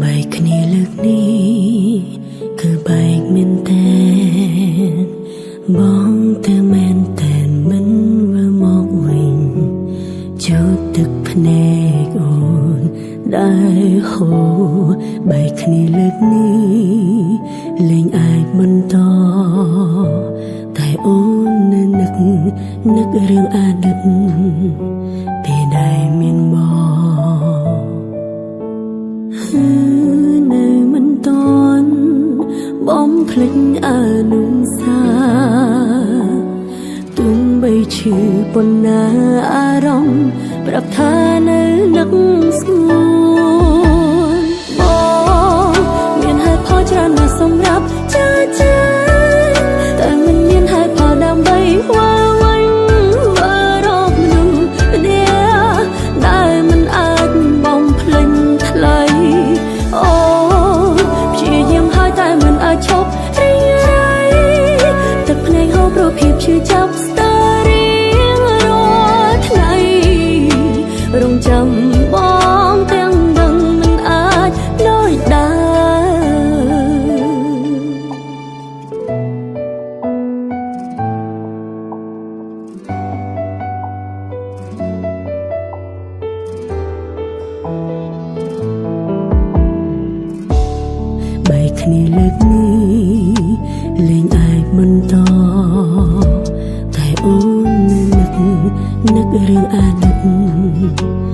បែកគ្នាលើកនេះគឺបែកមែនតែនបងទៅមែនតែនមិនវិលមកវិញចូលទឹកភ្នែកអូនដែលហូរបែកគ្នាលើកនេះលែងអាចបន្តតែអូននឹករឿងអតីតពេលដែលមានបងនៅមិនតន់បំភ្លេចអនុសាទុំបីឈឺប៉ុណ្ណាអារម្មណ៍ប្រាប់ថានៅនឹកស្ងួនបងមានហេតុផលច្រើនណាស់សម្រាប់ចាតែមិនមានហេតុផលដើម្បីវល់វិញរកមនុស្សនេះដែលមិនអាចបំភ្លេចថ្លៃអូព្យាយាមហើយតែមិនអាចឈប់រីងរៃទឹកភ្នែកហូរព្រោះភាពឈឺចាប់ស្ទើររៀងរាល់ថ្ងៃរងចាំបងទាំងដឹងមិនអាចដូចដែរបែកគ្នាលើកនេះលែងអាចបន្តតែអូននឹករឿងអតីត